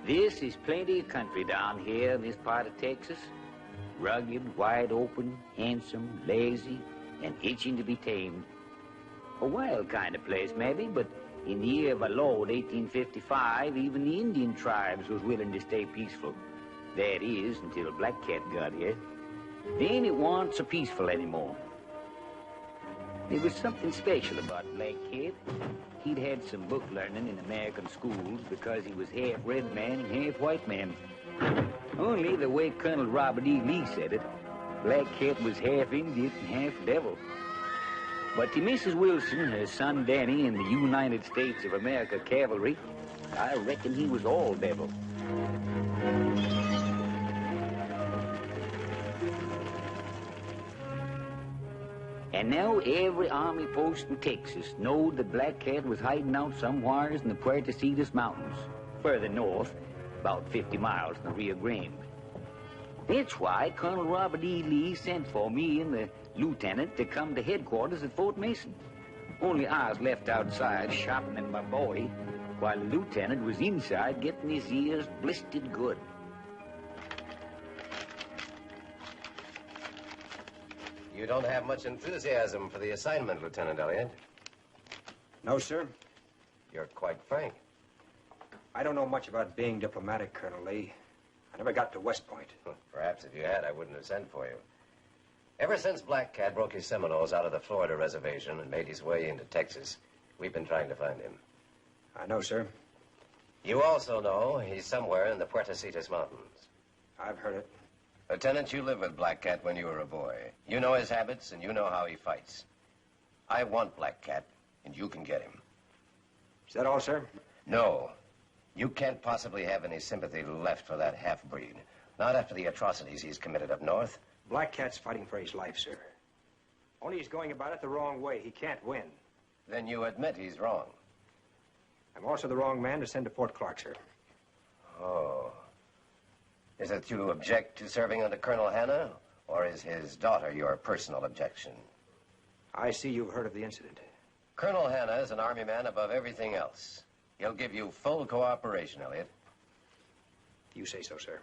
This is plenty of country down here in this part of Texas. Rugged, wide open, handsome, lazy, and itching to be tamed. A wild kind of place, maybe, but in the year of our Lord, 1855, even the Indian tribes was willing to stay peaceful. That is, until Black Cat got here. Then it wasn't so peaceful anymore. There was something special about Black Cat. He'd had some book learning in American schools because he was half red man and half white man. Only the way Colonel Robert E. Lee said it, Black Cat was half Indian and half devil. But to Mrs. Wilson and her son Danny in the United States of America Cavalry, I reckon he was all devil. And now every army post in Texas knowed that Black Cat was hiding out somewheres in the Puerto Mountains, further north, about 50 miles from the Rio Grande. That's why Colonel Robert E. Lee sent for me and the lieutenant to come to headquarters at Fort Mason. Only I was left outside sharpening my bowie, while the lieutenant was inside getting his ears blistered good. You don't have much enthusiasm for the assignment, Lieutenant Elliot. No, sir. You're quite frank. I don't know much about being diplomatic, Colonel Lee. I never got to West Point. Perhaps if you had, I wouldn't have sent for you. Ever since Black Cat broke his Seminoles out of the Florida reservation and made his way into Texas, we've been trying to find him. I know, sir. You also know he's somewhere in the Puerto Mountains. I've heard it. Lieutenant, you lived with Black Cat when you were a boy. You know his habits, and you know how he fights. I want Black Cat, and you can get him. Is that all, sir? No. You can't possibly have any sympathy left for that half-breed. Not after the atrocities he's committed up north. Black Cat's fighting for his life, sir. Only he's going about it the wrong way. He can't win. Then you admit he's wrong. I'm also the wrong man to send to Fort Clark, sir. Oh. Is it you object to serving under Colonel Hannah, or is his daughter your personal objection? I see you've heard of the incident. Colonel Hannah is an Army man above everything else. He'll give you full cooperation, Elliot. You say so, sir.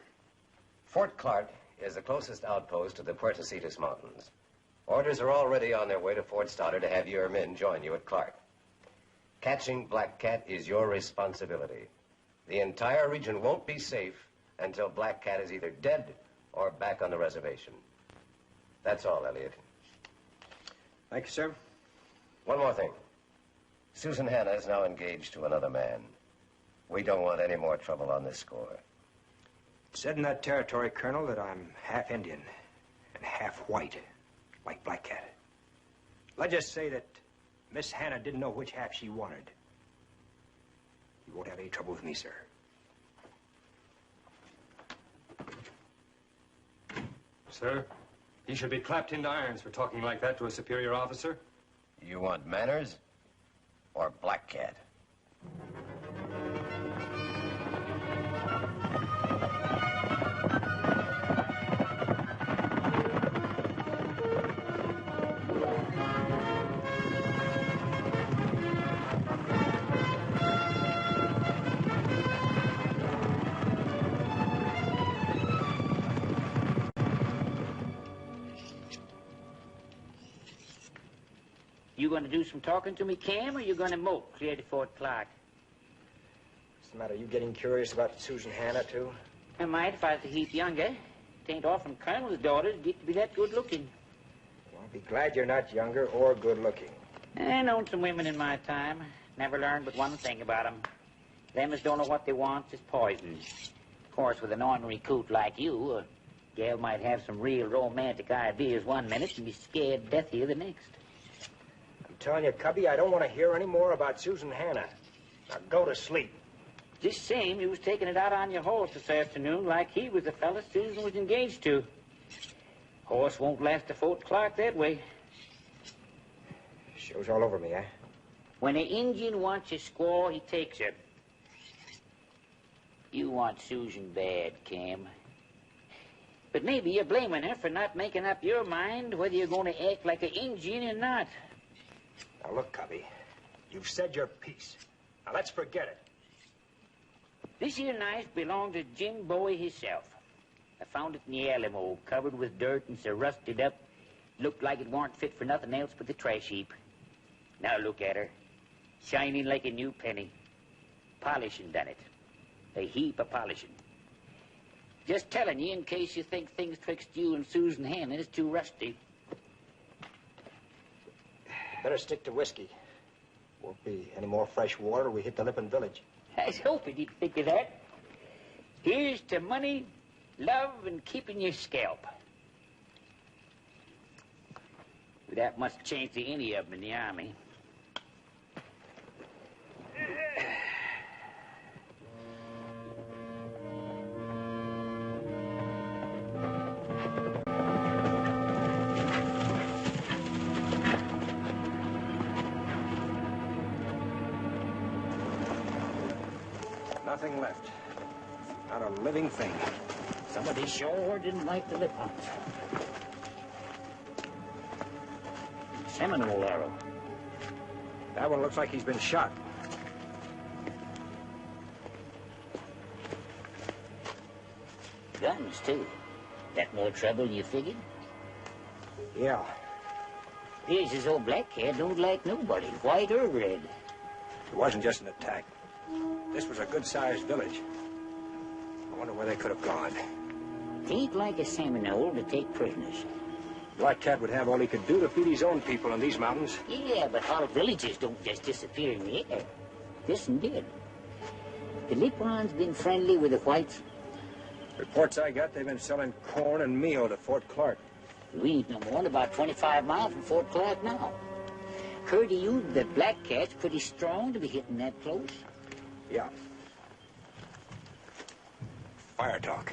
Fort Clark is the closest outpost to the Puerto Mountains. Orders are already on their way to Fort Stoddard to have your men join you at Clark. Catching Black Cat is your responsibility. The entire region won't be safe until Black Cat is either dead or back on the reservation. That's all, Elliot. Thank you, sir. One more thing. Susan Hannah is now engaged to another man. We don't want any more trouble on this score. It said in that territory, Colonel, that I'm half Indian and half white, like Black Cat. Let's just say that Miss Hannah didn't know which half she wanted. You won't have any trouble with me, sir. Sir, he should be clapped into irons for talking like that to a superior officer. You want manners or Black Cat? You going to do some talking to me, Cam, or you going to mope clear to Fort Clark? What's the matter? You getting curious about Susan Hannah, too? I might if I was a heap younger. It ain't often colonel's daughters get to be that good looking. Well, be glad you're not younger or good looking. I known some women in my time. Never learned but one thing about them. Them as don't know what they want is poison. Of course, with an ornery coot like you, a gal might have some real romantic ideas one minute and be scared to death here the next. I'm telling you, Cubby, I don't want to hear any more about Susan Hannah. Now go to sleep. Just same, you was taking it out on your horse this afternoon like he was the fella Susan was engaged to. Horse won't last to Fort Clark that way. Shows all over me, eh? When an Indian wants a squaw, he takes her. You want Susan bad, Cam. But maybe you're blaming her for not making up your mind whether you're going to act like an Indian or not. Now, look, Cubby, you've said your piece. Now, let's forget it. This here knife belonged to Jim Bowie himself. I found it in the Alamo, covered with dirt and so rusted up. Looked like it weren't fit for nothing else but the trash heap. Now look at her, shining like a new penny. Polishing done it. A heap of polishing. Just telling you in case you think things twixt you and Susan Hannah is too rusty. Better stick to whiskey. Won't be any more fresh water till we hit the Lippin village. I was hoping you'd think of that. Here's to money, love, and keeping your scalp. That must change to any of them in the Army. Nothing left. Not a living thing. Somebody sure didn't like the lip humps. Seminole arrow. That one looks like he's been shot. Guns, too. That more trouble than you figured? Yeah. Here's his old black cat don't like nobody, white or red. It wasn't just an attack. This was a good-sized village. I wonder where they could have gone. It ain't like a Seminole to take prisoners. Black Cat would have all he could do to feed his own people in these mountains. Yeah, but all villages don't just disappear in the air. This one did. The Lipons been friendly with the whites? Reports I got, they've been selling corn and meal to Fort Clark. We ain't no more than about 25 miles from Fort Clark now. Heard of you that Black Cat's pretty strong to be hitting that close? Yeah. Fire talk.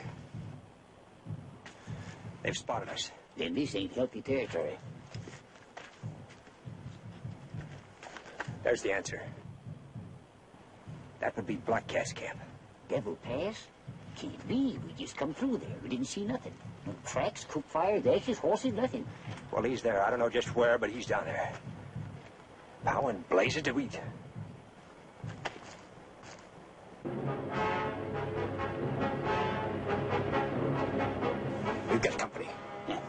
They've spotted us. Then this ain't healthy territory. There's the answer. That would be Black Cat's camp. Devil Pass? Can't be. We just come through there. We didn't see nothing. No tracks, cook fires, ashes, horses, nothing. Well, he's there. I don't know just where, but he's down there. How in blazes do we... We've got company. Yeah.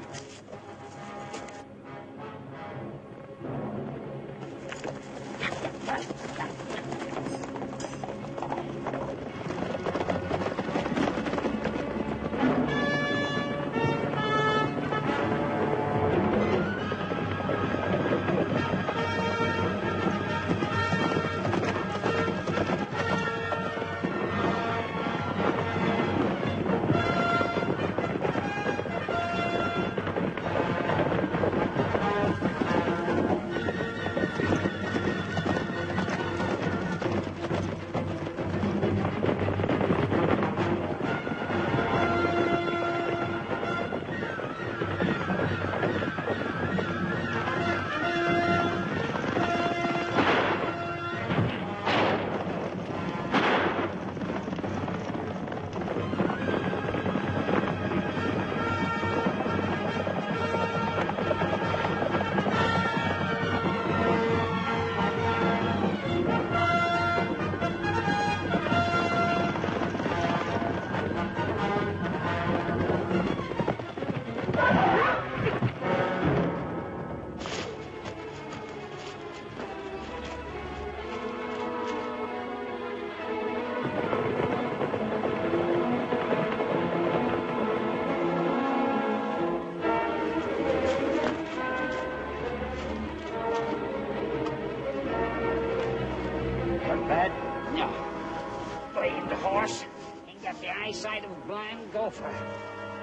Eyesight of a blind golfer.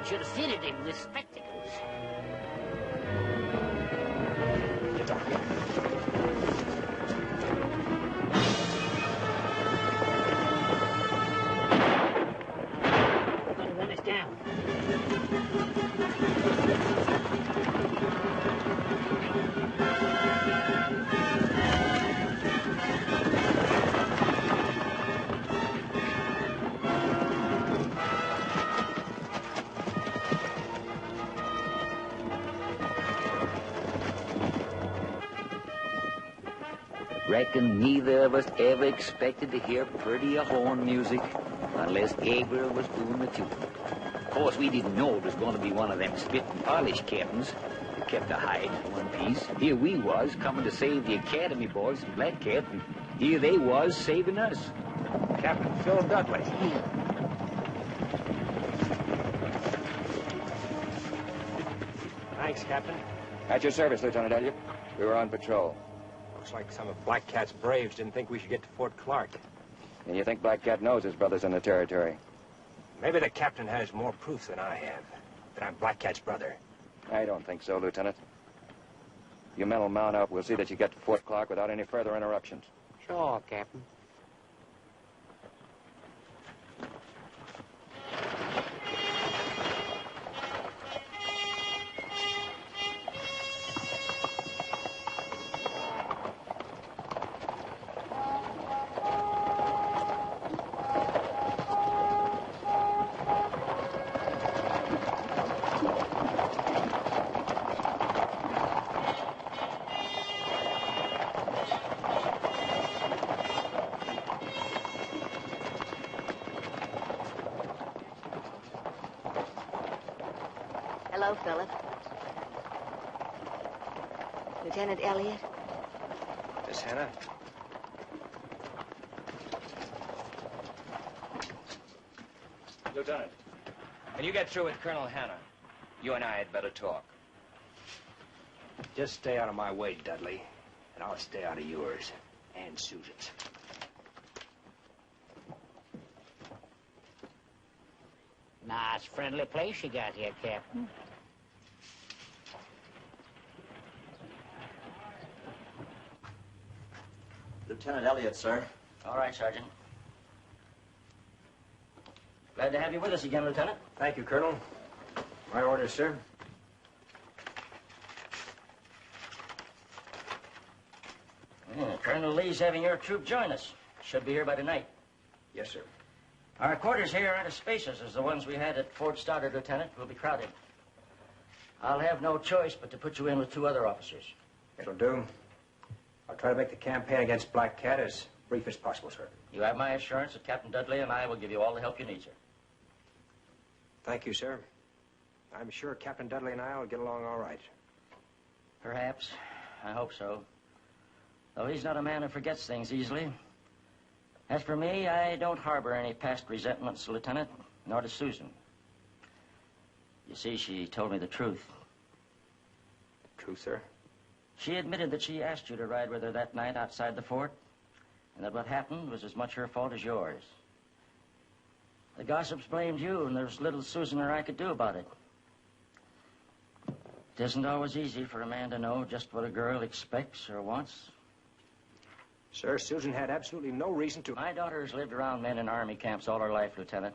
Should have fitted him with spectacles. Gonna run us down. Reckon neither of us ever expected to hear prettier horn music. unless Gabriel was doing the tooting. Of course, we didn't know it was going to be one of them spit and polish captains that kept a hide in one piece. Here we was, coming to save the Academy boys from Black Cat, and here they was saving us. Captain Phil Dudley. Thanks, Captain. At your service, Lieutenant Elliot. We were on patrol. Looks like some of Black Cat's braves didn't think we should get to Fort Clark. And you think Black Cat knows his brother's in the territory? Maybe the captain has more proof than I have, that I'm Black Cat's brother. I don't think so, Lieutenant. You men will mount up. We'll see that you get to Fort Clark without any further interruptions. Sure, Captain. Hello, Philip. Lieutenant Elliot? Miss Hannah? Lieutenant, when you get through with Colonel Hannah, you and I had better talk. Just stay out of my way, Dudley, and I'll stay out of yours and Susan's. Nice, friendly place you got here, Captain. Lieutenant Elliot, sir. All right, Sergeant. Glad to have you with us again, Lieutenant. Thank you, Colonel. My orders, sir. Colonel Lee's having your troop join us. Should be here by tonight. Yes, sir. Our quarters here aren't as spacious as the ones we had at Fort Stoddard, Lieutenant. We'll be crowded. I'll have no choice but to put you in with 2 other officers. It'll do. I'll try to make the campaign against Black Cat as brief as possible, sir. You have my assurance that Captain Dudley and I will give you all the help you need, sir. Thank you, sir. I'm sure Captain Dudley and I will get along all right. Perhaps. I hope so. Though he's not a man who forgets things easily. As for me, I don't harbor any past resentments, Lieutenant, nor does Susan. You see, she told me the truth. True, sir? She admitted that she asked you to ride with her that night outside the fort, and that what happened was as much her fault as yours. The gossips blamed you, and there's little Susan or I could do about it. It isn't always easy for a man to know just what a girl expects or wants. Sir, Susan had absolutely no reason to... My daughter's lived around men in army camps all her life, Lieutenant.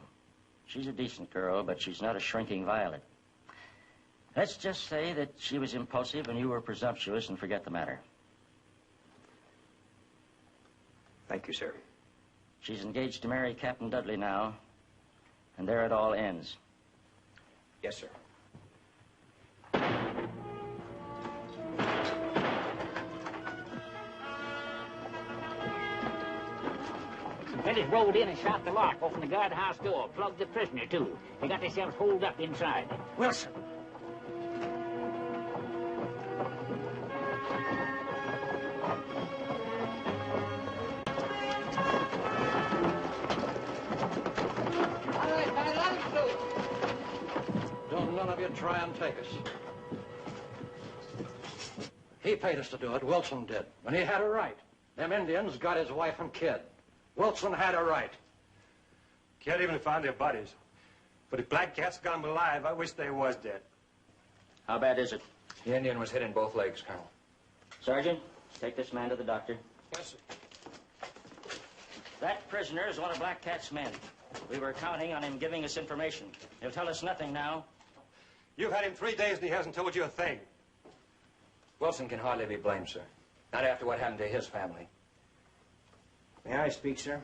She's a decent girl, but she's not a shrinking violet. Let's just say that she was impulsive and you were presumptuous and forget the matter. Thank you, sir. She's engaged to marry Captain Dudley now, and there it all ends. Yes, sir. Fellas rolled in and shot the lock, opened the guardhouse door, plugged the prisoner, too. They got themselves holed up inside. Wilson! All right, man, let us do it. Don't none of you try and take us. He paid us to do it, Wilson did. And he had a right. Them Indians got his wife and kid. Wilson had a right. Can't even find their bodies. But if Black Cat's got them alive, I wish they was dead. How bad is it? The Indian was hit in both legs, Colonel. Sergeant, take this man to the doctor. Yes, sir. That prisoner is one of Black Cat's men. We were counting on him giving us information. He'll tell us nothing now. You've had him 3 days and he hasn't told you a thing. Wilson can hardly be blamed, sir. Not after what happened to his family. May I speak, sir?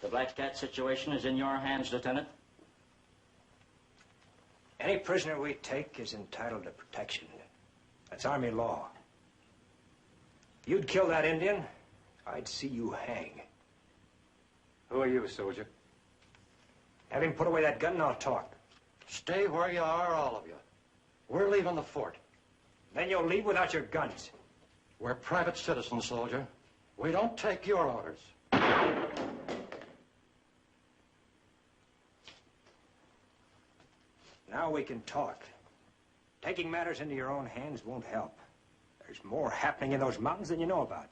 The Black Cat situation is in your hands, Lieutenant. Any prisoner we take is entitled to protection. That's Army law. If you'd kill that Indian, I'd see you hang. Who are you, soldier? Have him put away that gun and I'll talk. Stay where you are, all of you. We're leaving the fort. Then you'll leave without your guns. We're private citizens, soldier. We don't take your orders. Now we can talk. Taking matters into your own hands won't help. There's more happening in those mountains than you know about.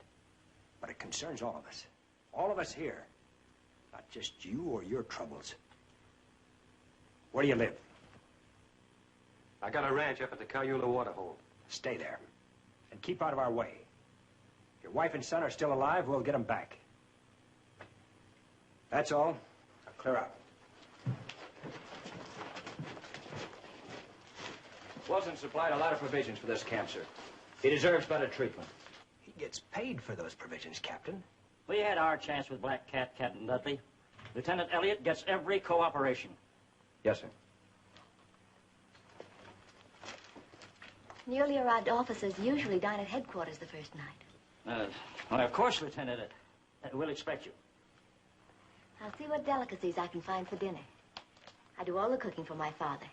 But it concerns all of us. All of us here. Not just you or your troubles. Where do you live? I got a ranch up at the Cayula waterhole. Stay there. And keep out of our way. Your wife and son are still alive, we'll get them back. That's all. Now clear out. Wilson supplied a lot of provisions for this camp, sir. He deserves better treatment. He gets paid for those provisions, Captain. We had our chance with Black Cat, Captain Dudley. Lieutenant Elliot gets every cooperation. Yes, sir. Newly arrived officers usually dine at headquarters the first night. Well, of course, Lieutenant. We'll expect you. I'll see what delicacies I can find for dinner. I do all the cooking for my father.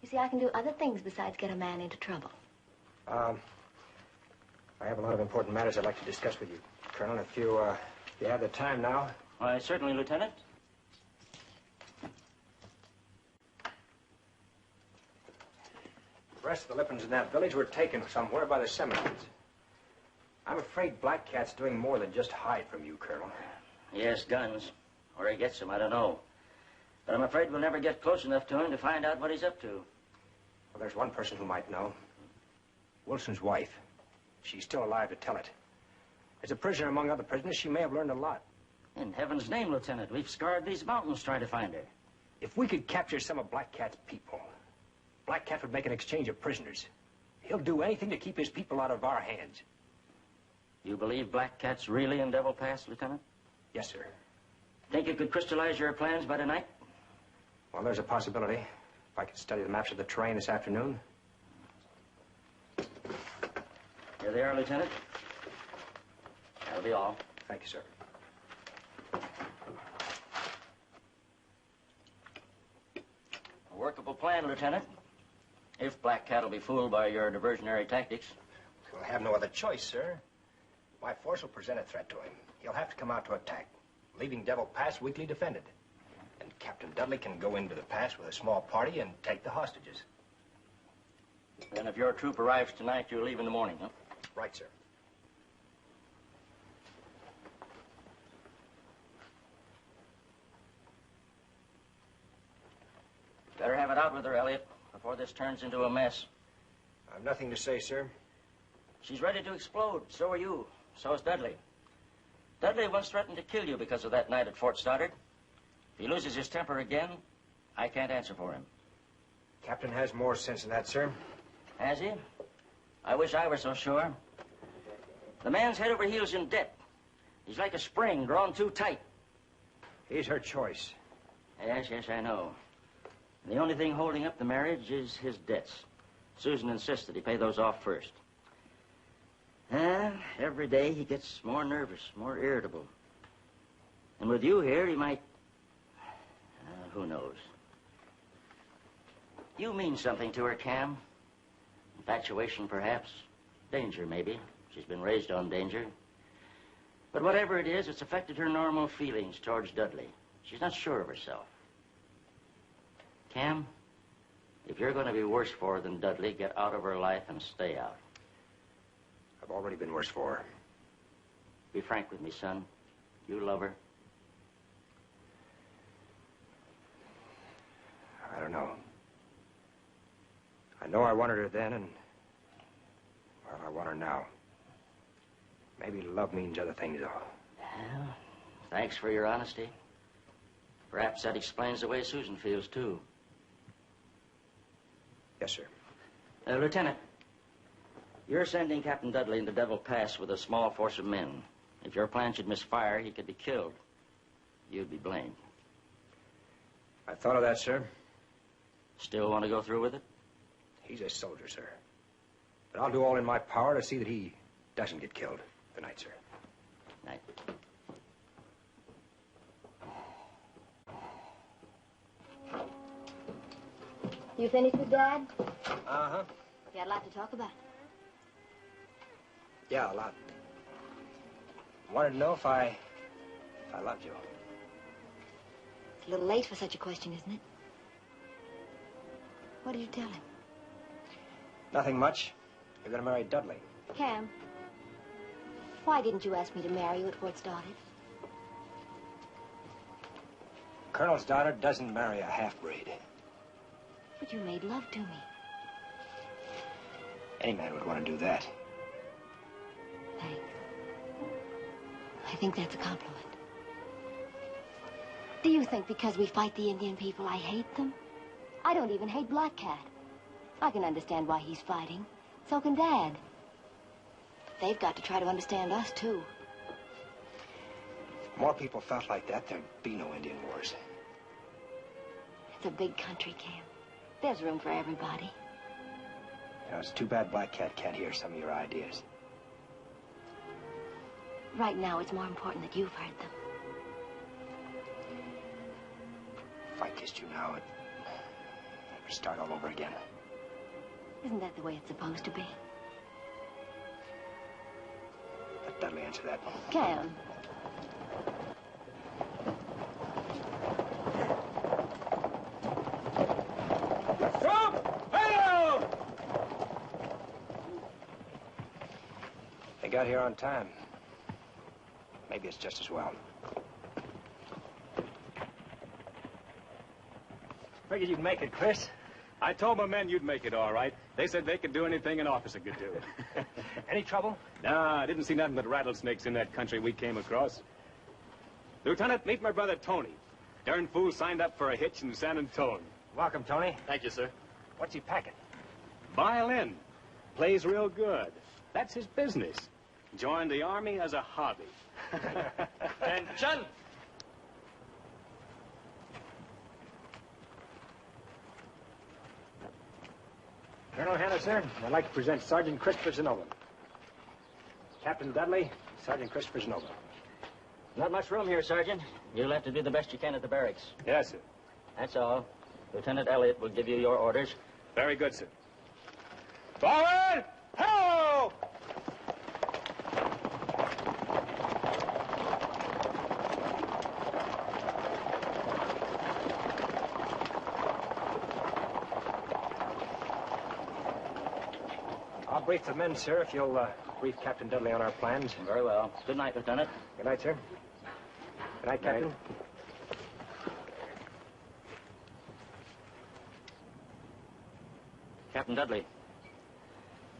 You see, I can do other things besides get a man into trouble. I have a lot of important matters I'd like to discuss with you, Colonel, if you have the time now. Why, certainly, Lieutenant. The rest of the Lippins in that village were taken somewhere by the Seminoles. I'm afraid Black Cat's doing more than just hide from you, Colonel. Yes, guns. Where he gets them, I don't know. But I'm afraid we'll never get close enough to him to find out what he's up to. Well, there's one person who might know. Wilson's wife. She's still alive to tell it. As a prisoner among other prisoners, she may have learned a lot. In heaven's name, Lieutenant, we've scoured these mountains trying to find her. If we could capture some of Black Cat's people, Black Cat would make an exchange of prisoners. He'll do anything to keep his people out of our hands. You believe Black Cat's really in Devil Pass, Lieutenant? Yes, sir. Think you could crystallize your plans by tonight? Well, there's a possibility. If I could study the maps of the terrain this afternoon. Here they are, Lieutenant. That'll be all. Thank you, sir. A workable plan, Lieutenant. If Black Cat will be fooled by your diversionary tactics. We'll have no other choice, sir. My force will present a threat to him. He'll have to come out to attack, leaving Devil Pass weakly defended. And Captain Dudley can go into the pass with a small party and take the hostages. Then if your troop arrives tonight, you'll leave in the morning, huh? Right, sir. Better have it out with her, Elliot, before this turns into a mess. I've nothing to say, sir. She's ready to explode. So are you. So is Dudley. Dudley once threatened to kill you because of that night at Fort Stoddard. If he loses his temper again, I can't answer for him. Captain has more sense than that, sir. Has he? I wish I were so sure. The man's head over heels in debt. He's like a spring drawn too tight. He's her choice. Yes, I know. And the only thing holding up the marriage is his debts. Susan insists that he pay those off first. Every day he gets more nervous, more irritable. And with you here, he might... who knows? You mean something to her, Cam. Infatuation, perhaps. Danger, maybe. She's been raised on danger. But whatever it is, it's affected her normal feelings towards Dudley. She's not sure of herself. Cam, if you're going to be worse for her than Dudley, get out of her life and stay out. I've already been worse for her. Be frank with me, son. You love her? I don't know. I know I wanted her then, and... well, I want her now. Maybe love means other things, though. Well, thanks for your honesty. Perhaps that explains the way Susan feels, too. Yes, sir. Lieutenant, you're sending Captain Dudley into Devil Pass with a small force of men. If your plan should misfire, he could be killed. You'd be blamed. I thought of that, sir. Still want to go through with it? He's a soldier, sir. But I'll do all in my power to see that he doesn't get killed. Good night, sir. Night. You finished with Dad? Uh-huh. You had a lot to talk about. Yeah, a lot. Wanted to know if I loved you. It's a little late for such a question, isn't it? What did you tell him? Nothing much. You're going to marry Dudley. Cam, why didn't you ask me to marry you at Fort Started? Colonel's daughter doesn't marry a half-breed. But you made love to me. Any man would want to do that. Thanks. I think that's a compliment. Do you think because we fight the Indian people, I hate them? I don't even hate Black Cat. I can understand why he's fighting. So can Dad. They've got to try to understand us, too. If more people felt like that, there'd be no Indian wars. It's a big country, Cam. There's room for everybody. You know, it's too bad Black Cat can't hear some of your ideas. Right now, it's more important that you've heard them. If I kissed you now, it'd start all over again. Isn't that the way it's supposed to be? Let Dudley answer that. Cam. They got here on time. Maybe it's just as well. Figured you'd make it, Chris. I told my men you'd make it all right. They said they could do anything an officer could do. Any trouble? Nah, I didn't see nothing but rattlesnakes in that country we came across. Lieutenant, meet my brother Tony. Darn fool signed up for a hitch in San Antone. Welcome, Tony. Thank you, sir. What's he packing? Violin. Plays real good. That's his business. Joined the Army as a hobby. Attention! Colonel Hana, sir, I'd like to present Sergeant Christopher Zenova. Captain Dudley, Sergeant Christopher Zenova. Not much room here, Sergeant. You'll have to do the best you can at the barracks. Yes, sir. That's all. Lieutenant Elliot will give you your orders. Very good, sir. Forward! Ho! I'll brief the men, sir, if you'll brief Captain Dudley on our plans. Very well. Good night, Lieutenant. Good night, sir. Good night, Captain. Captain Dudley,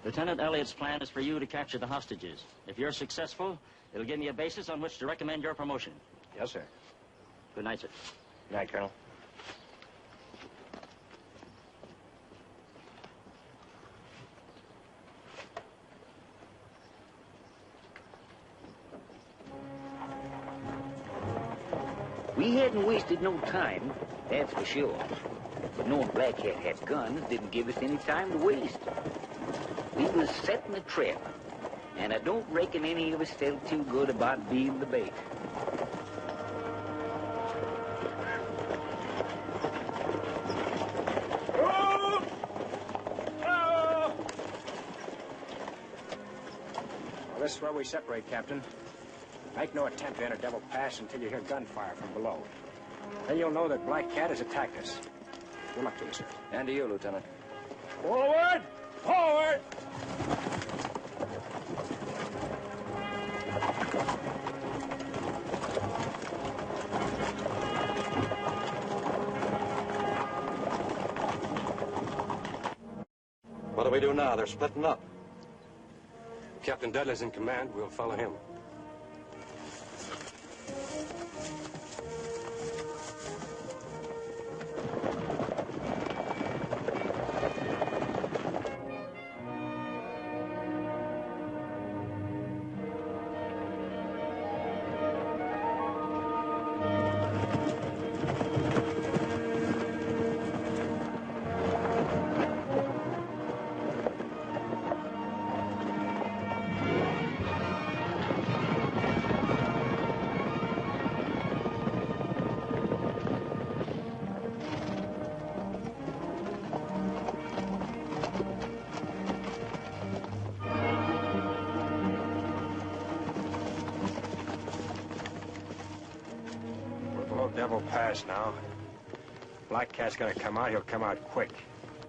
Lieutenant Elliott's plan is for you to capture the hostages. If you're successful, it'll give me a basis on which to recommend your promotion. Yes, sir. Good night, sir. Good night, Colonel. We hadn't wasted no time, that's for sure. But knowing Black Cat had guns didn't give us any time to waste. We was setting a trap, and I don't reckon any of us felt too good about being the bait. Well, this is where we separate, Captain. Make no attempt to enter Devil Pass until you hear gunfire from below. Then you'll know that Black Cat has attacked us. Good luck to you, sir. And to you, Lieutenant. Forward! Forward! What do we do now? They're splitting up. Captain Dudley's in command. We'll follow him. several past now. Black Cat's gonna come out. He'll come out quick.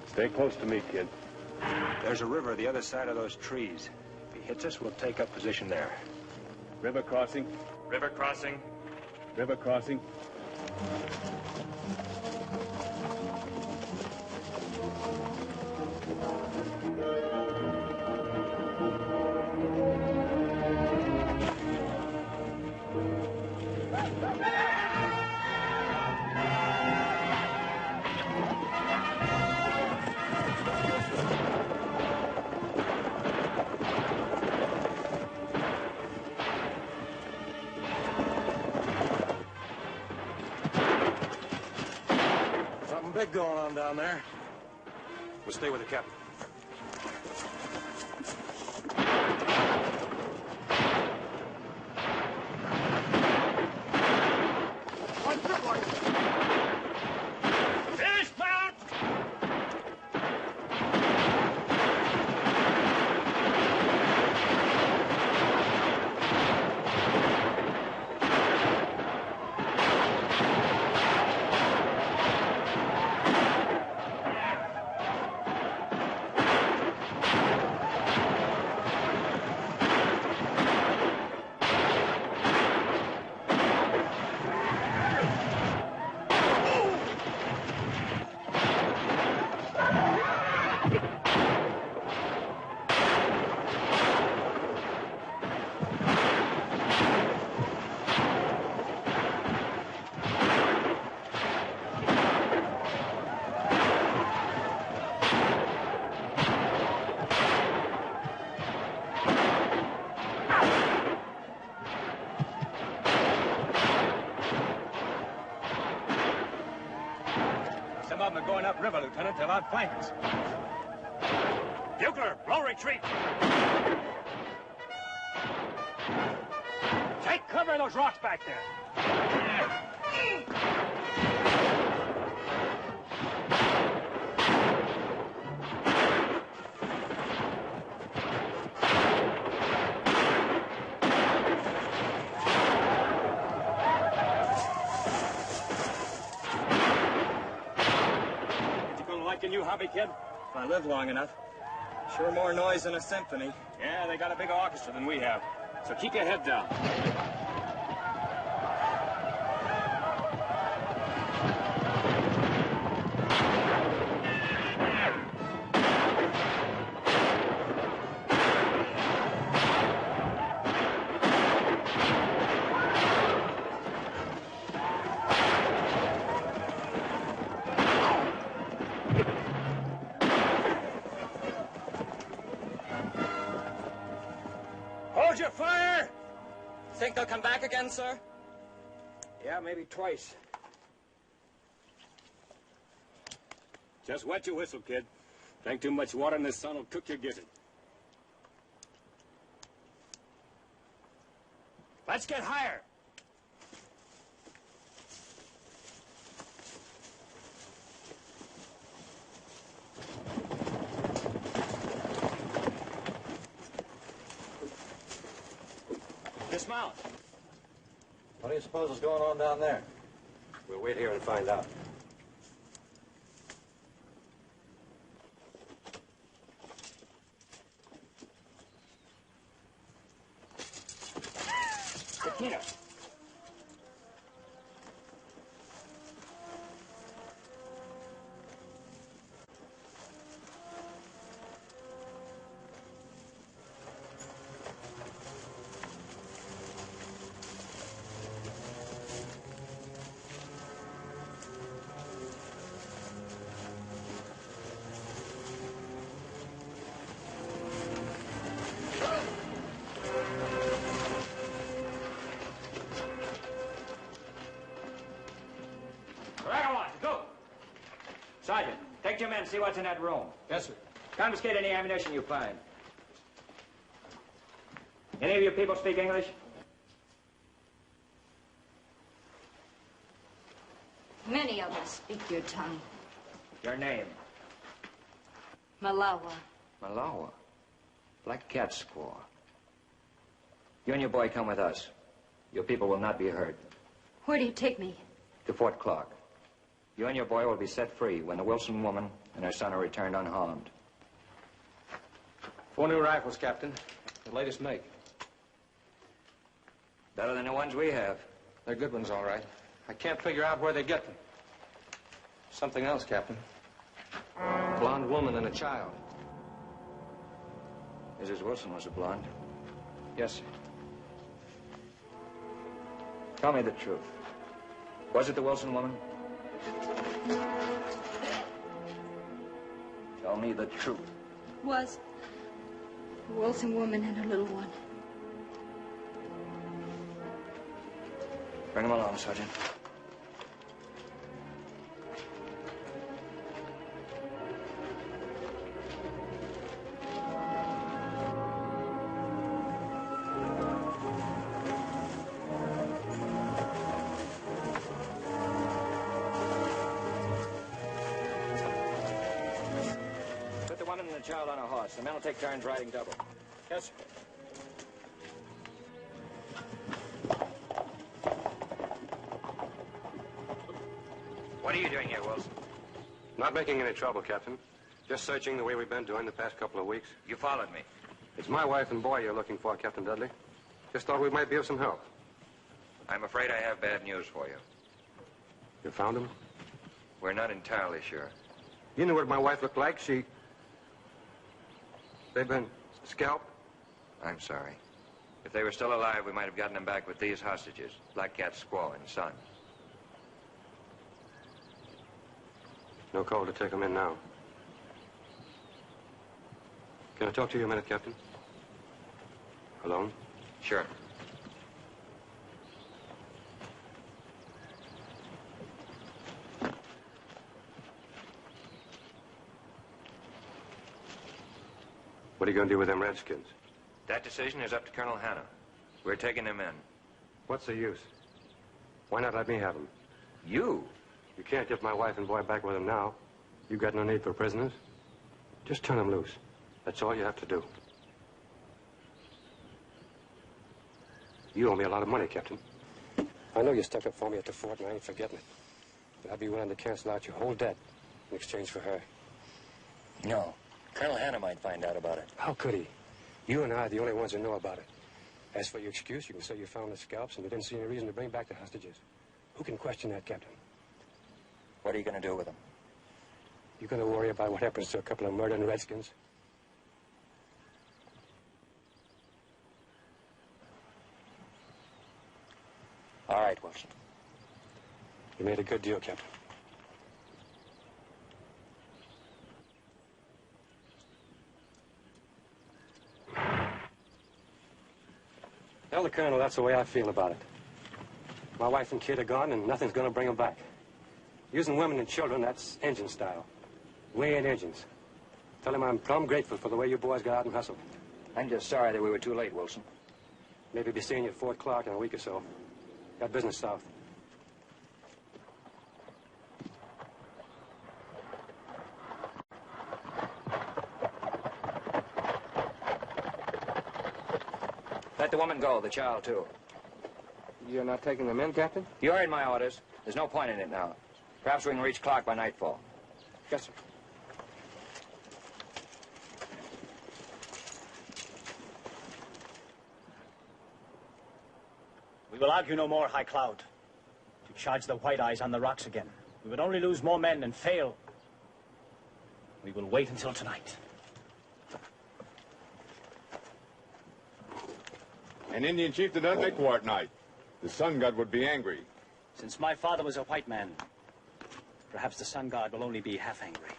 Stay close to me, kid. There's a river the other side of those trees. If he hits us, we'll take up position there. River crossing. River crossing. River crossing. Big going on down there. We'll stay with the captain. Finish, mount! Some of them are going upriver, Lieutenant. They'll outflank us. Bugler, blow retreat! Take cover of those rocks back there. Like a new hobby, kid? If I live long enough. Sure more noise than a symphony. Yeah, they got a bigger orchestra than we have. So keep your head down. Hold your fire! Think they'll come back again, sir? Yeah, maybe twice. Just wet your whistle, kid. Drink too much water and the sun will cook your gizzard. Let's get higher. Dismount. What do you suppose is going on down there? We'll wait here and find out. Tequila. Sergeant, take your men, see what's in that room. Yes, sir. Confiscate any ammunition you find. Any of you people speak English? Many of us speak your tongue. Your name? Malawa. Malawa. Black Cat squaw. You and your boy come with us. Your people will not be hurt. Where do you take me? to Fort Clark. You and your boy will be set free when the Wilson woman and her son are returned unharmed. 4 new rifles, Captain. The latest make. Better than the ones we have. They're good ones, all right. I can't figure out where they get them. Something else, Captain. A blonde woman and a child. Mrs. Wilson was a blonde. Yes, sir. Tell me the truth. Was it the Wilson woman? Tell me the truth. Was a Wilson woman and her little one. Bring him along, Sergeant. Put the woman and the child on a horse. The men will take turns riding double. Yes, sir. What are you doing here, Wilson? Not making any trouble, Captain. Just searching the way we've been doing the past couple of weeks. You followed me. It's my wife and boy you're looking for, Captain Dudley. Just thought we might be of some help. I'm afraid I have bad news for you. You found them? We're not entirely sure. You knew what my wife looked like. They've been scalped? I'm sorry. If they were still alive, we might have gotten them back with these hostages, Black Cat's squaw and son. No call to take them in now. Can I talk to you a minute, Captain? Alone? Sure. What are you going to do with them Redskins? That decision is up to Colonel Hana. We're taking them in. What's the use? Why not let me have them? You? You can't get my wife and boy back with them now. You got no need for prisoners. Just turn them loose. That's all you have to do. You owe me a lot of money, Captain. I know you stuck up for me at the fort, and I ain't forgetting it. But I'd be willing to cancel out your whole debt in exchange for her. No. Colonel Hana might find out about it. How could he? You and I are the only ones who know about it. As for your excuse, you can say you found the scalps and you didn't see any reason to bring back the hostages. Who can question that, Captain? What are you going to do with them? You going to worry about what happens to a couple of murdering Redskins? All right, Wilson. You made a good deal, Captain. Tell the Colonel that's the way I feel about it. My wife and kid are gone, and nothing's going to bring them back. Using women and children, that's engine style. We ain't engines. Tell him I'm plumb grateful for the way you boys got out and hustled. I'm just sorry that we were too late, Wilson. Maybe be seeing you at Fort Clark in a week or so. Got business south. Let the woman go, the child, too. You're not taking them in, Captain? You heard my orders. There's no point in it now. Perhaps we can reach Clark by nightfall. Yes, sir. We will argue no more, High Cloud. To charge the White Eyes on the rocks again. We would only lose more men and fail. We will wait until tonight. An Indian chieftain doesn't make war at night. The sun god would be angry. Since my father was a white man, perhaps the sun god will only be half angry.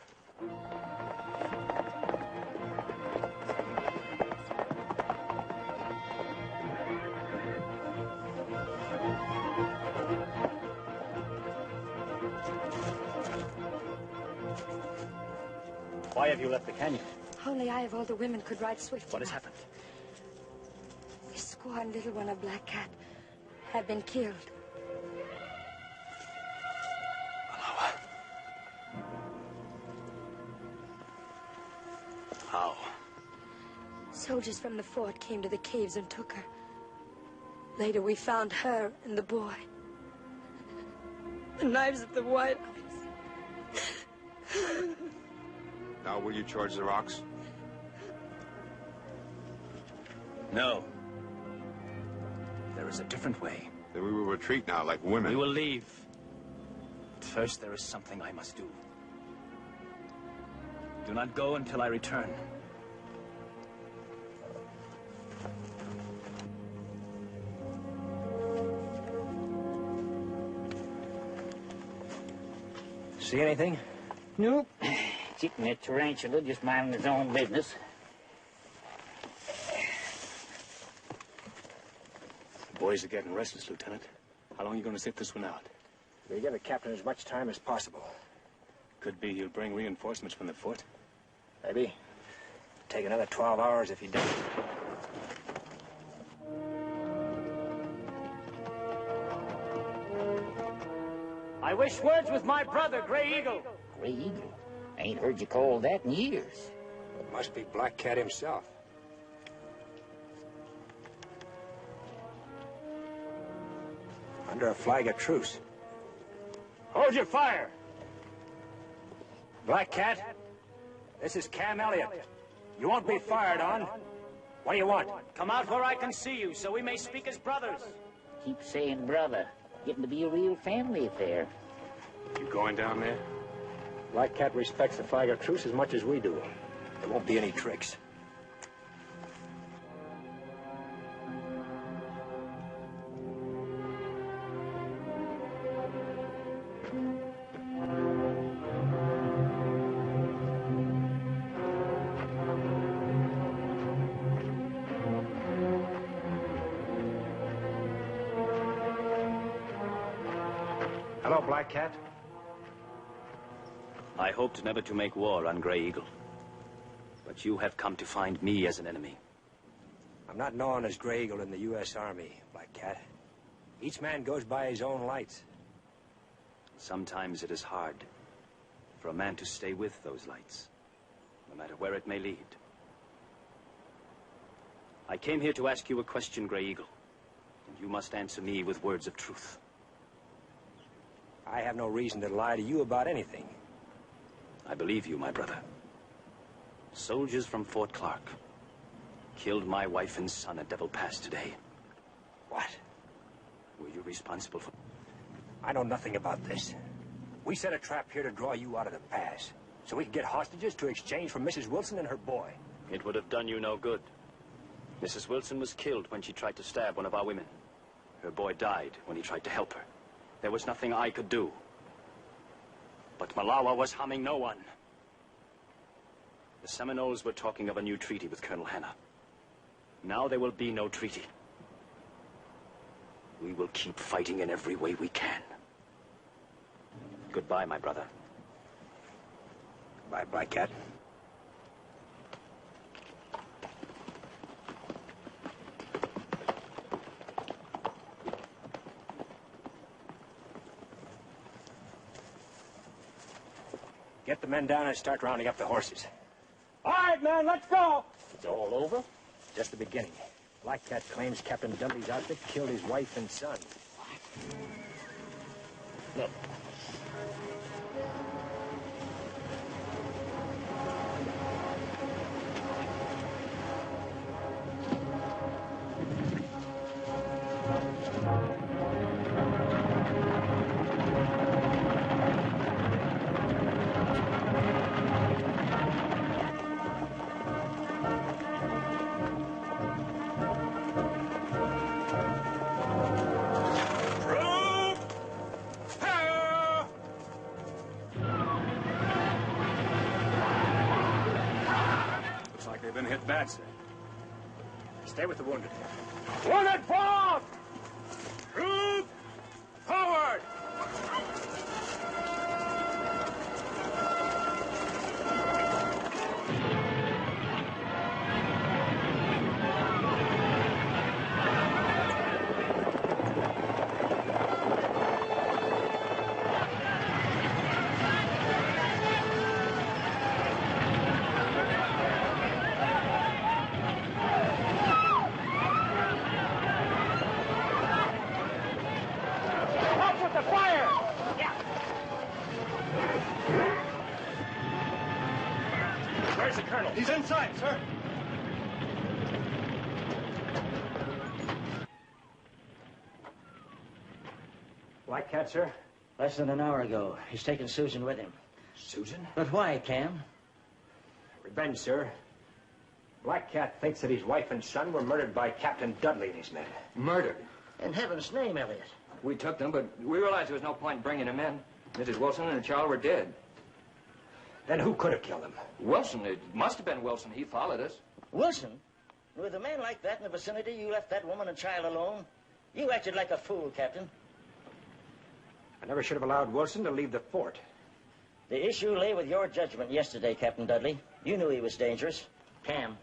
Why have you left the canyon? Only I of all the women could ride swift. What has happened? This squaw and little one of Black Cat have been killed. How? Soldiers from the fort came to the caves and took her. Later we found her and the boy. The knives at the White House. Now will you charge the rocks? No. There is a different way. Then we will retreat now like women. We will leave. But first there is something I must do. Do not go until I return. See anything? Nope. Chicken that tarantula just minding his own business. The boys are getting restless, Lieutenant. How long are you going to sit this one out? We give the captain as much time as possible. Could be he'll bring reinforcements from the fort. Maybe. Take another 12 hours if he doesn't. I wish words with my brother, Grey Eagle. Grey Eagle? I ain't heard you called that in years. It must be Black Cat himself. Under a flag of truce. Hold your fire. Black Cat, this is Cam Elliott. You won't be fired on. What do you want? Come out where I can see you, so we may speak as brothers. Keep saying brother. Getting to be a real family affair. You going down there? Black Cat respects the flag of truce as much as we do. There won't be any tricks. Hello, Black Cat. I hoped never to make war on Grey Eagle. But you have come to find me as an enemy. I'm not known as Grey Eagle in the U.S. Army, Black Cat. Each man goes by his own lights. Sometimes it is hard for a man to stay with those lights, no matter where it may lead. I came here to ask you a question, Grey Eagle, and you must answer me with words of truth. I have no reason to lie to you about anything. I believe you, my brother. Soldiers from Fort Clark killed my wife and son at Devil Pass today. What? Were you responsible for... I know nothing about this. We set a trap here to draw you out of the pass, so we could get hostages to exchange for Mrs. Wilson and her boy. It would have done you no good. Mrs. Wilson was killed when she tried to stab one of our women. Her boy died when he tried to help her. There was nothing I could do. But Malawa was harming no one. The Seminoles were talking of a new treaty with Colonel Hana. Now there will be no treaty. We will keep fighting in every way we can. Goodbye, my brother. Goodbye, Black Cat. Get the men down and start rounding up the horses. All right, man, let's go! It's all over? Just the beginning. Black Cat claims Captain Dudley's outfit killed his wife and son. Look. Hit bad, sir. Stay with the wounded. Wounded, forward! Troop, forward! Where's the colonel? He's inside, sir. Black Cat, sir? Less than an hour ago. He's taken Susan with him. Susan? But why, Cam? Revenge, sir. Black Cat thinks that his wife and son were murdered by Captain Dudley and his men. Murdered? In heaven's name, Elliot. We took them, but we realized there was no point in bringing them in. Mrs. Wilson and the child were dead. Then who could have killed them? Wilson. It must have been Wilson. He followed us. Wilson? With a man like that in the vicinity, you left that woman and child alone? You acted like a fool, Captain. I never should have allowed Wilson to leave the fort. The issue lay with your judgment yesterday, Captain Dudley. You knew he was dangerous. Cam,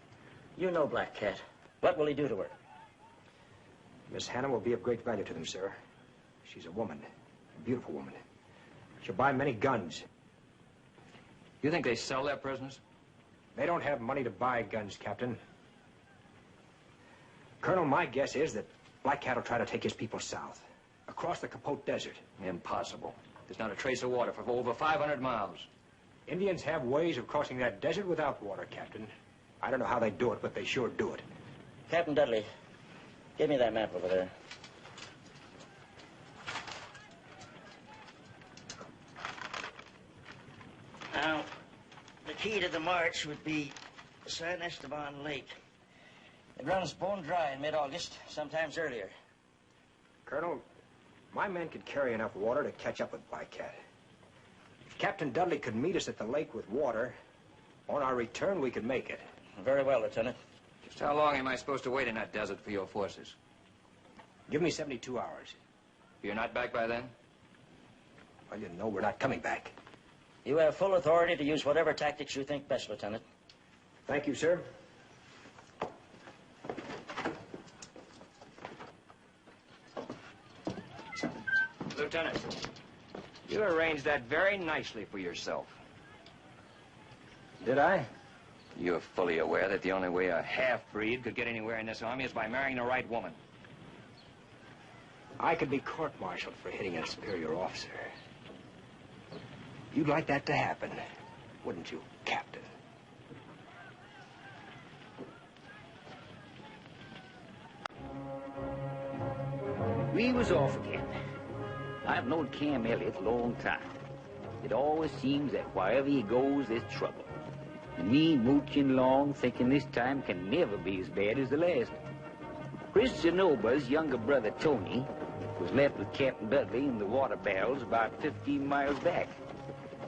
you know Black Cat. What will he do to her? Miss Hannah will be of great value to them, sir. She's a woman, a beautiful woman. She'll buy many guns. You think they sell their prisoners? They don't have money to buy guns, Captain. Colonel, my guess is that Black Cat will try to take his people south, across the Capote Desert. Impossible. There's not a trace of water for over 500 miles. Indians have ways of crossing that desert without water, Captain. I don't know how they do it, but they sure do it. Captain Dudley, give me that map over there. Now, the key to the march would be San Esteban Lake. It runs bone dry in mid-August, sometimes earlier. Colonel, my men could carry enough water to catch up with Black Cat. If Captain Dudley could meet us at the lake with water, on our return, we could make it. Very well, Lieutenant. Just how long am I supposed to wait in that desert for your forces? Give me 72 hours. You're not back by then? Well, you know we're not coming back. You have full authority to use whatever tactics you think best, Lieutenant. Thank you, sir. Lieutenant, you arranged that very nicely for yourself. Did I? You're fully aware that the only way a half-breed could get anywhere in this army is by marrying the right woman. I could be court-martialed for hitting a superior officer. You'd like that to happen, wouldn't you, Captain? We was off again. I've known Cam Elliott a long time. It always seems that wherever he goes, there's trouble. And me mooching along, thinking this time can never be as bad as the last. Chris Zenoba's younger brother, Tony, was left with Captain Dudley in the water barrels about 15 miles back.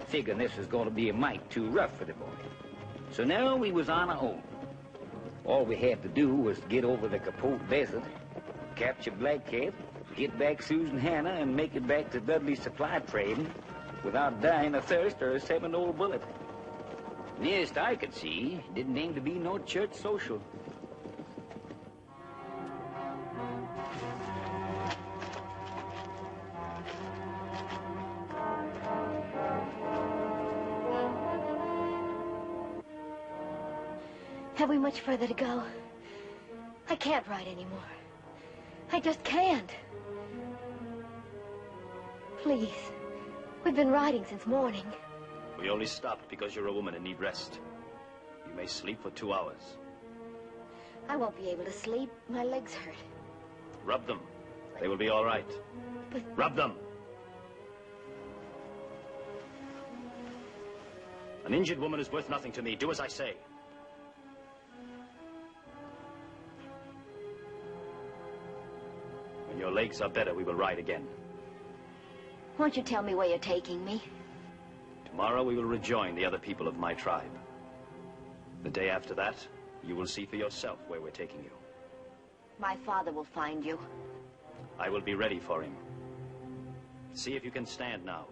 Figuring this was going to be a mite too rough for the boy. So now we was on our own. All we had to do was get over the Capote Desert, capture Black Cat, get back Susan Hannah, and make it back to Dudley's supply train without dying of thirst or a Seminole bullet. Nearest I could see, didn't aim to be no church social. Have we much further to go? I can't ride anymore. I just can't. Please. We've been riding since morning. We only stopped because you're a woman and need rest. You may sleep for 2 hours. I won't be able to sleep. My legs hurt. Rub them. They will be all right. But... Rub them. An injured woman is worth nothing to me. Do as I say. When your legs are better, we will ride again. Won't you tell me where you're taking me? Tomorrow we will rejoin the other people of my tribe. The day after that, you will see for yourself where we're taking you. My father will find you. I will be ready for him. See if you can stand now.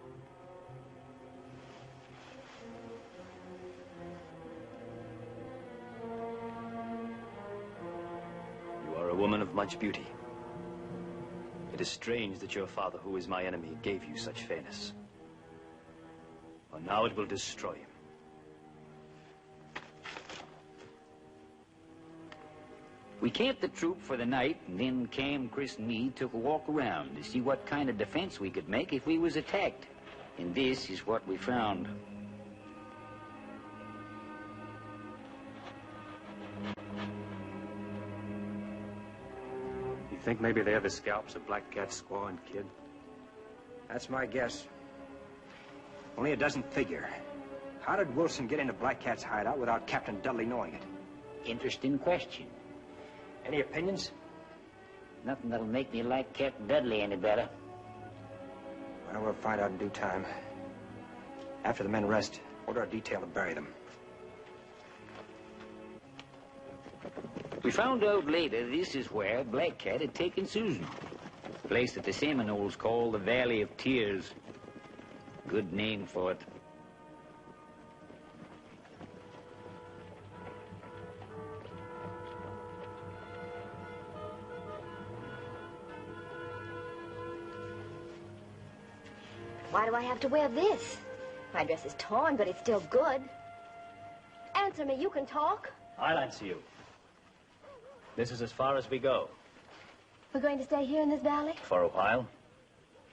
You are a woman of much beauty. It is strange that your father, who is my enemy, gave you such fairness. For now it will destroy him. We camped the troop for the night, and then Cam, Chris, and me took a walk around to see what kind of defense we could make if we was attacked. And this is what we found. think maybe they're the scalps of Black Cat's squaw and kid? That's my guess. Only it doesn't figure. How did Wilson get into Black Cat's hideout without Captain Dudley knowing it? Interesting question. Any opinions? Nothing that'll make me like Captain Dudley any better. Well, we'll find out in due time. After the men rest, order a detail to bury them. We found out later this is where Black Cat had taken Susan. A place that the Seminoles call the Valley of Tears. Good name for it. Why do I have to wear this? My dress is torn, but it's still good. Answer me, you can talk. I'll answer you. This is as far as we go. We're going to stay here in this valley? For a while.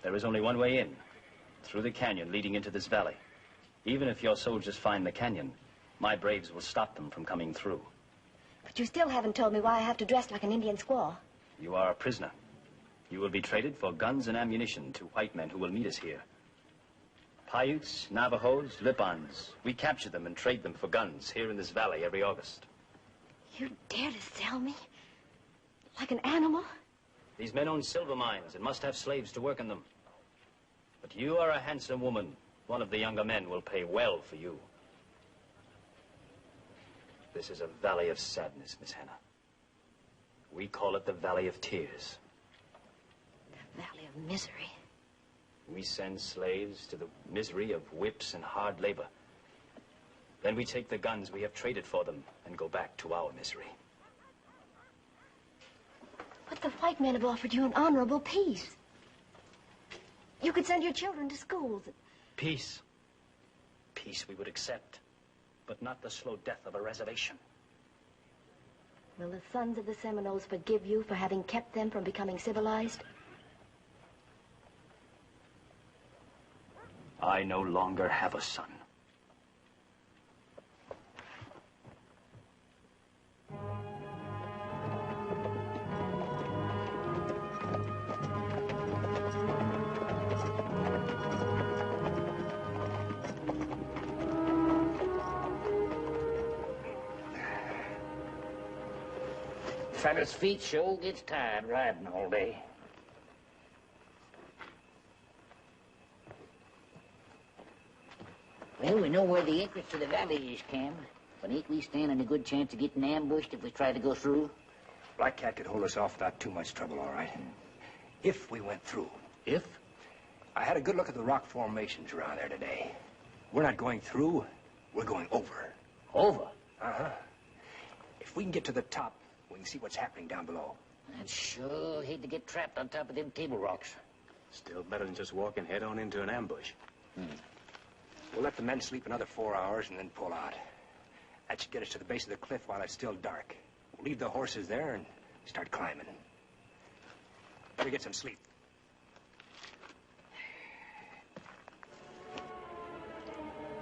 There is only one way in. Through the canyon leading into this valley. Even if your soldiers find the canyon, my braves will stop them from coming through. But you still haven't told me why I have to dress like an Indian squaw. You are a prisoner. You will be traded for guns and ammunition to white men who will meet us here. Paiutes, Navajos, Lipans. We capture them and trade them for guns here in this valley every August. You dare to sell me? Like an animal? These men own silver mines and must have slaves to work in them. But you are a handsome woman. One of the younger men will pay well for you. This is a valley of sadness, Miss Hannah. We call it the Valley of Tears. The Valley of Misery. We send slaves to the misery of whips and hard labor. Then we take the guns we have traded for them and go back to our misery. But the white men have offered you an honorable peace. You could send your children to schools. Peace. Peace we would accept, but not the slow death of a reservation. Will the sons of the Seminoles forgive you for having kept them from becoming civilized? I no longer have a son. Fella's feet sure gets tired riding all day. Well, we know where the entrance to the valley is, Cam. But ain't we standing a good chance of getting ambushed if we try to go through? Black Cat could hold us off without too much trouble, all right. If we went through. If? I had a good look at the rock formations around there today. We're not going through, we're going over. Over? Uh-huh. If we can get to the top, we can see what's happening down below. I'd sure hate to get trapped on top of them table rocks. Still better than just walking head on into an ambush. We'll let the men sleep another 4 hours and then pull out. That should get us to the base of the cliff while it's still dark. We'll leave the horses there and start climbing. Better get some sleep.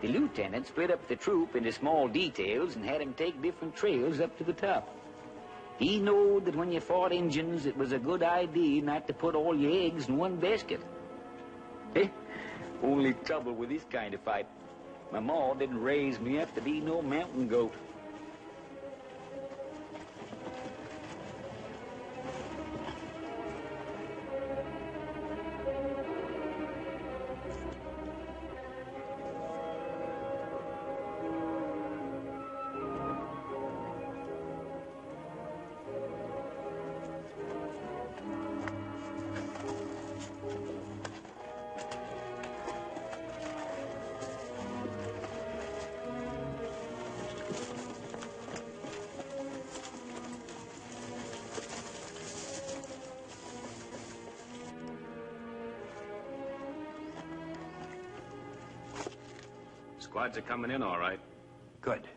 The lieutenant split up the troop into small details and had them take different trails up to the top. He knowed that when you fought Injuns, it was a good idea not to put all your eggs in one basket. Only trouble with this kind of fight, my ma didn't raise me up to be no mountain goat. Squads are coming in, all right. Good.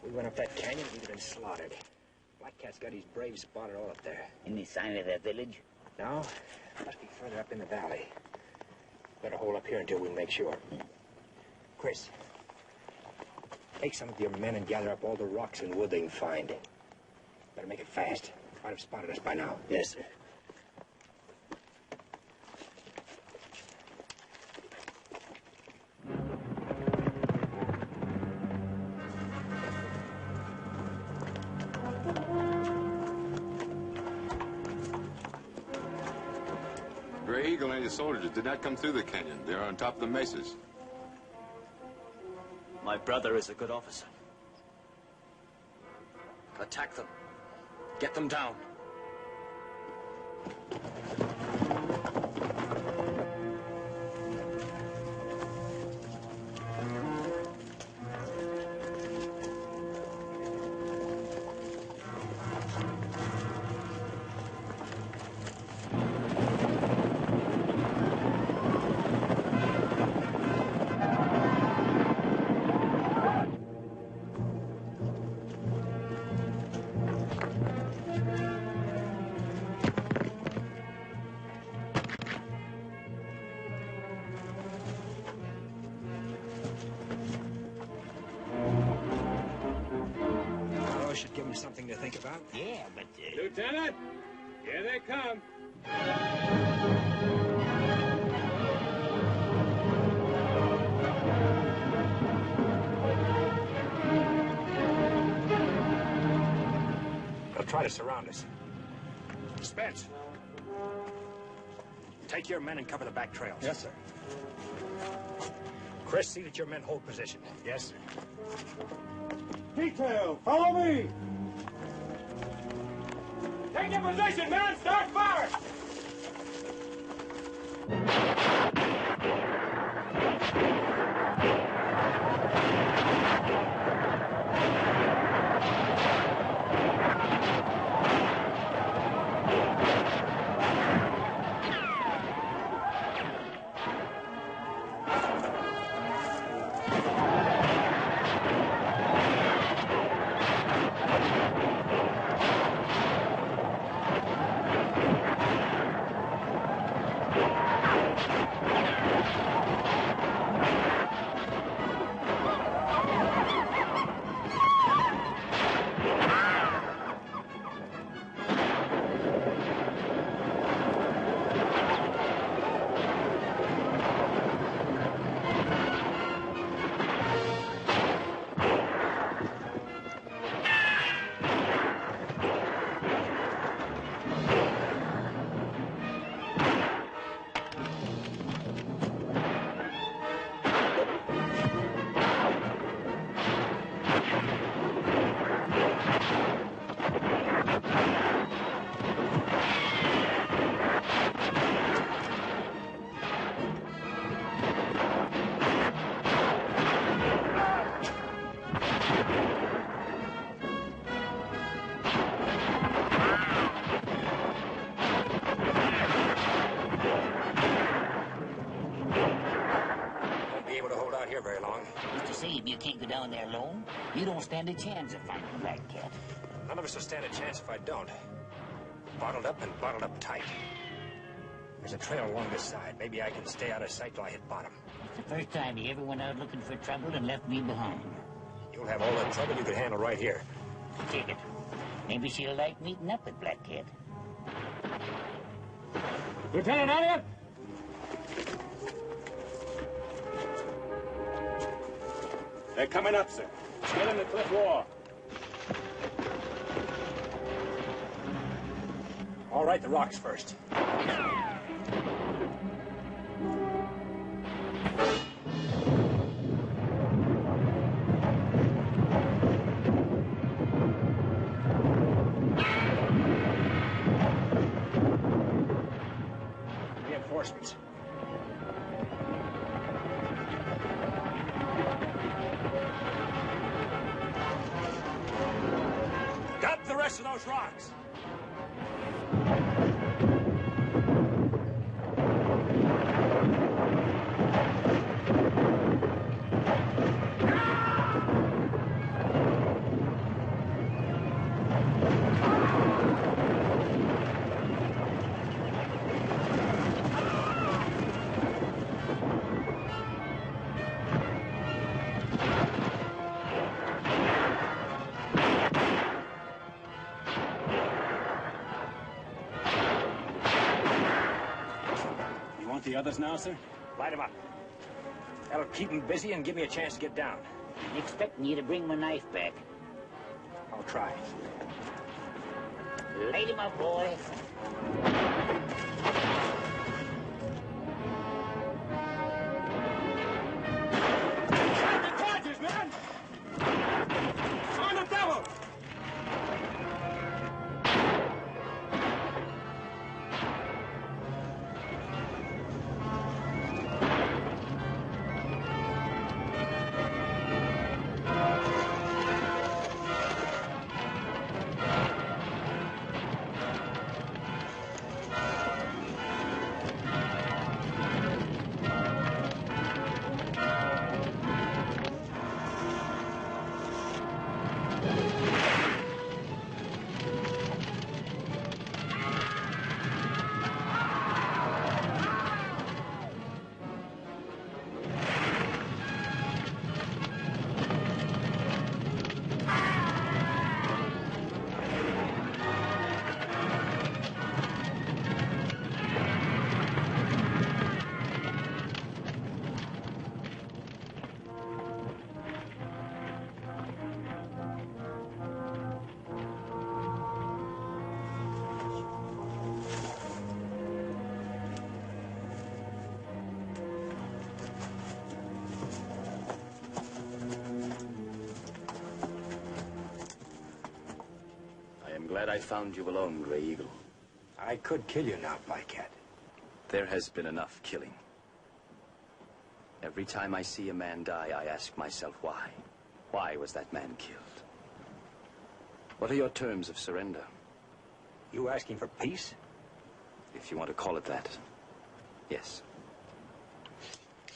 We went up that canyon, we'd have been slaughtered. Black Cat's got his braves spotted all up there. Any sign of that village? No, must be further up in the valley. Better hold up here until we make sure. Chris, take some of your men and gather up all the rocks and wood they can find. Better make it fast. Might have spotted us by now. Yes, sir. Gray Eagle and his soldiers did not come through the canyon. They're on top of the mesas. My brother is a good officer. Attack them. Get them down. Should give them something to think about. Yeah, but... Lieutenant, here they come. They'll try to surround us. Spence, take your men and cover the back trails. Yes, sir. Chris, see that your men hold position. Yes, sir. Detail, follow me! Take your position, men! Start firing! You can't go down there alone. You don't stand a chance of fighting Black Cat. None of us will stand a chance if I don't. Bottled up and bottled up tight. There's a trail along this side. Maybe I can stay out of sight till I hit bottom. It's the first time you ever went out looking for trouble and left me behind. You'll have all the trouble you could handle right here. Take it. Maybe she'll like meeting up with Black Cat. Lieutenant Elliot! They're coming up, sir. Get in the cliff wall. All right, the rocks first. Reinforcements. Dump the rest of those rocks. others now, sir? Light him up. That'll keep him busy and give me a chance to get down. I'm expecting you to bring my knife back. I'll try. Light him up, boy. Glad I found you alone, Grey Eagle. I could kill you now, Black Cat. There has been enough killing. Every time I see a man die, I ask myself why. Why was that man killed? What are your terms of surrender? You asking for peace? If you want to call it that, yes.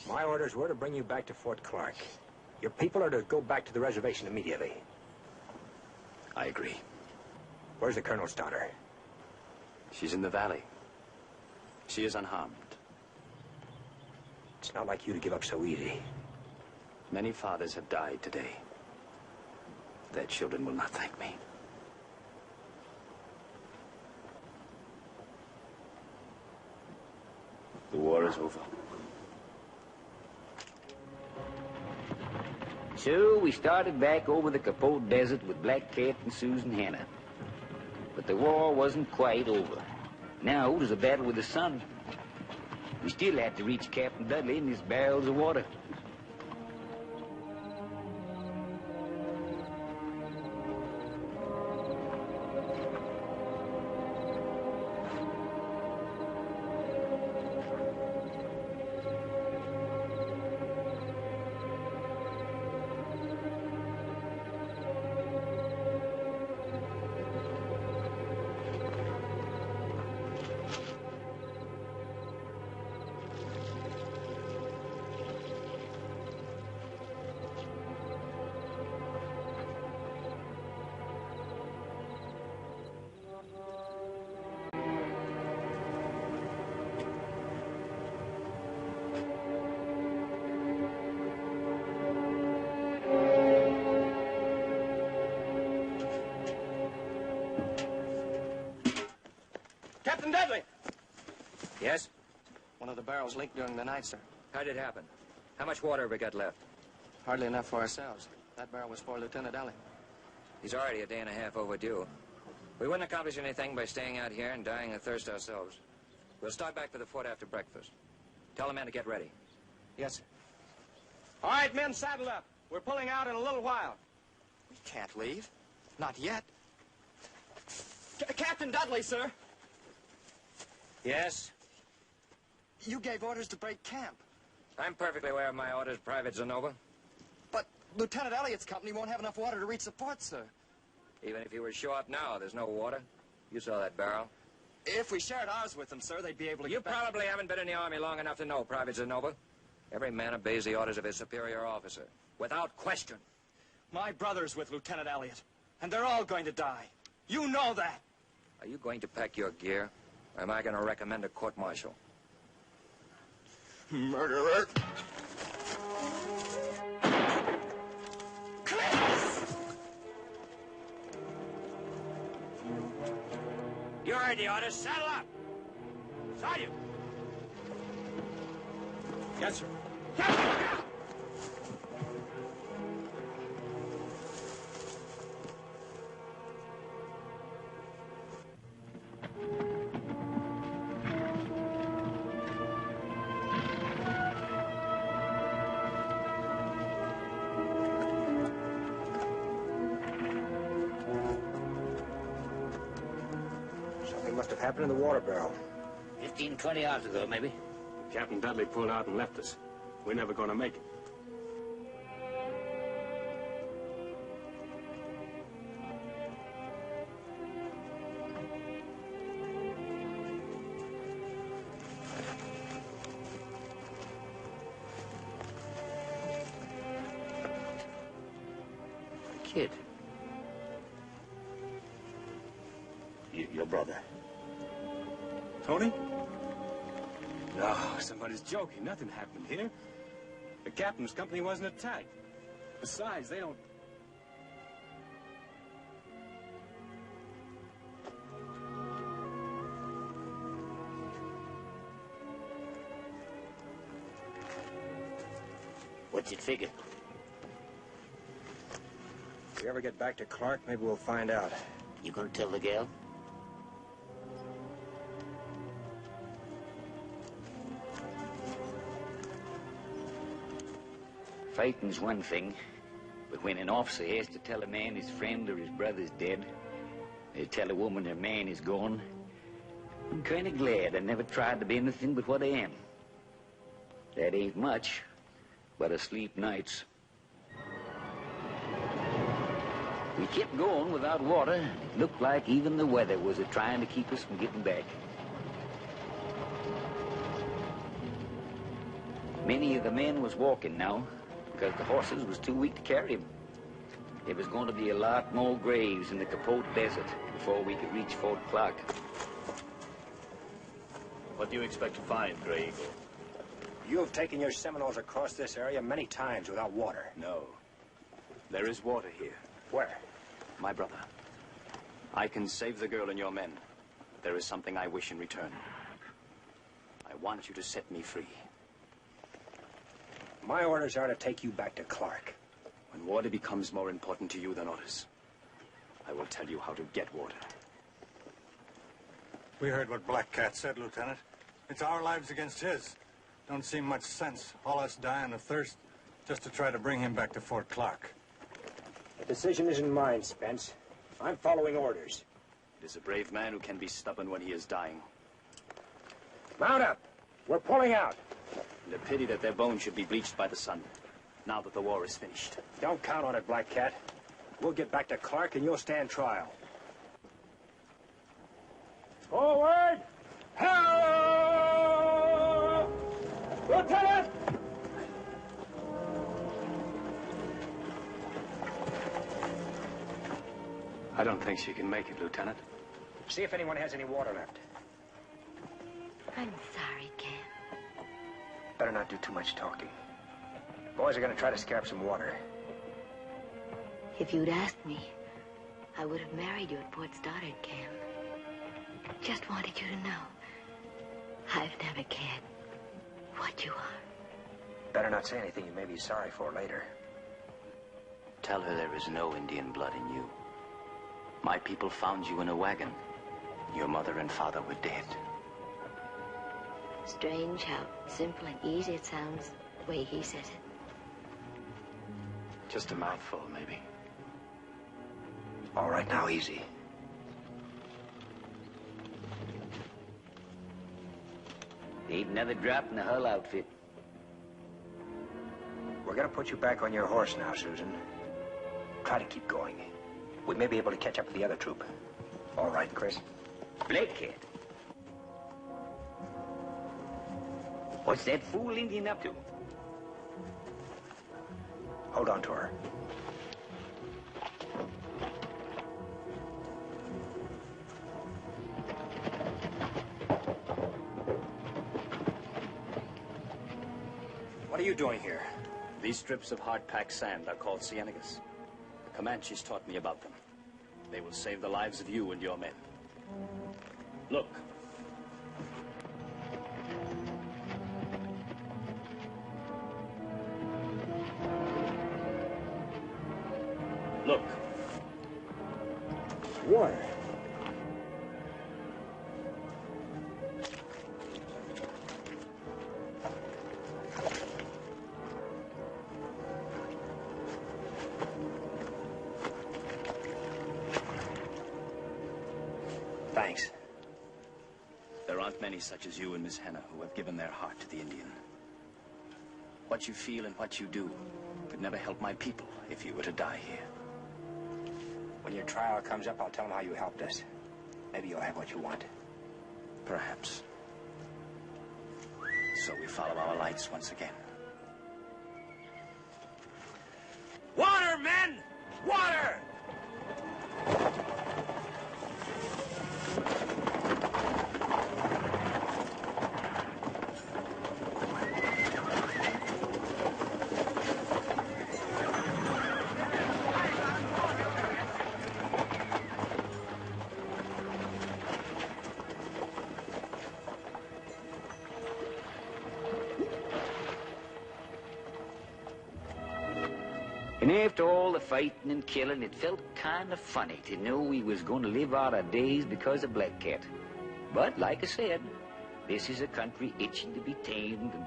My orders were to bring you back to Fort Clark. Your people are to go back to the reservation immediately. I agree. Where's the Colonel's daughter? She's in the valley. She is unharmed. It's not like you to give up so easy. Many fathers have died today. Their children will not thank me. The war is over. So we started back over the Capote Desert with Black Cat and Susan Hannah. But the war wasn't quite over. Now there's a battle with the sun. We still had to reach Captain Dudley and his barrels of water. Captain Dudley! Yes? One of the barrels leaked during the night, sir. How did it happen? How much water have we got left? Hardly enough for ourselves. That barrel was for Lieutenant Alley. He's already a day and a half overdue. We wouldn't accomplish anything by staying out here and dying of thirst ourselves. We'll start back for the fort after breakfast. Tell the men to get ready. Yes, sir. All right, men, saddle up. We're pulling out in a little while. We can't leave. Not yet. Captain Dudley, sir. Yes? You gave orders to break camp. I'm perfectly aware of my orders, Private Zenova. But Lieutenant Elliott's company won't have enough water to reach the fort, sir. Even if you were to show up now, there's no water. You saw that barrel. If we shared ours with them, sir, they'd be able to You get back. probably haven't been in the Army long enough to know, Private Zenova. Every man obeys the orders of his superior officer, without question. My brother's with Lieutenant Elliott, and they're all going to die. You know that. Are you going to pack your gear, or am I going to recommend a court-martial? Murderer. You heard the orders. Saddle up! Sergeant! Yes, sir. Something must have happened in the water barrel. 15, 20 hours ago, maybe. Captain Dudley pulled out and left us. We're never going to make it. Kid. Your brother. Tony? No, somebody's joking. Nothing happened here. The captain's company wasn't attacked. Besides, they don't... What's it figure? If we ever get back to Clark, maybe we'll find out. You gonna tell the gal? Fighting's one thing, but when an officer has to tell a man his friend or his brother's dead, or tell a woman her man is gone, I'm kind of glad I never tried to be anything but what I am. That ain't much, but I sleep nights. We kept going without water, and it looked like even the weather was trying to keep us from getting back. Many of the men was walking now, because the horses was too weak to carry them. There was going to be a lot more graves in the Capote Desert before we could reach Fort Clark. What do you expect to find, Grey Eagle? You have taken your Seminoles across this area many times without water. No. There is water here. Where? My brother. I can save the girl and your men. There is something I wish in return. I want you to set me free. My orders are to take you back to Clark. When water becomes more important to you than orders, I will tell you how to get water. We heard what Black Cat said, Lieutenant. It's our lives against his. Don't seem much sense, all us dying of thirst, just to try to bring him back to Fort Clark. The decision isn't mine, Spence. I'm following orders. It is a brave man who can be stubborn when he is dying. Mount up. We're pulling out. And a pity that their bones should be bleached by the sun, now that the war is finished. Don't count on it, Black Cat. We'll get back to Clark and you'll stand trial. Forward! Help! Lieutenant! I don't think she can make it, Lieutenant. See if anyone has any water left. I'm sorry, Cam. Better not do too much talking. Boys are gonna try to scare up some water. If you'd asked me, I would have married you at Port Stoddard, Cam. Just wanted you to know. I've never cared what you are. Better not say anything you may be sorry for later. Tell her there is no Indian blood in you. My people found you in a wagon. Your mother and father were dead. Strange how simple and easy it sounds the way he says it. Just a mouthful, maybe. All right, now, easy. Ain't another drop in the Hull outfit. We're gonna put you back on your horse now, Susan. Try to keep going. We may be able to catch up with the other troop. All right, Chris? Black Cat. What's that fool Indian up to? Hold on to her. What are you doing here? These strips of hard-packed sand are called cienagas. The Comanches taught me about them. They will save the lives of you and your men. Look. Look. Water. Thanks. There aren't many such as you and Miss Hannah who have given their heart to the Indian. What you feel and what you do could never help my people if you were to die here. When your trial comes up, I'll tell them how you helped us. Maybe you'll have what you want. Perhaps. So we follow our lights once again. Water, men! Water! And after all the fighting and killing, it felt kind of funny to know we was going to live out our days because of Black Cat. But like I said, this is a country itching to be tamed, and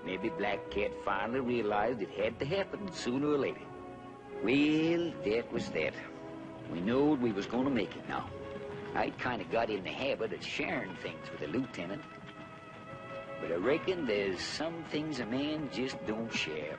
maybe Black Cat finally realized it had to happen sooner or later. Well, that was that. We knowed we was going to make it now. I'd kind of got in the habit of sharing things with the lieutenant. But I reckon there's some things a man just don't share.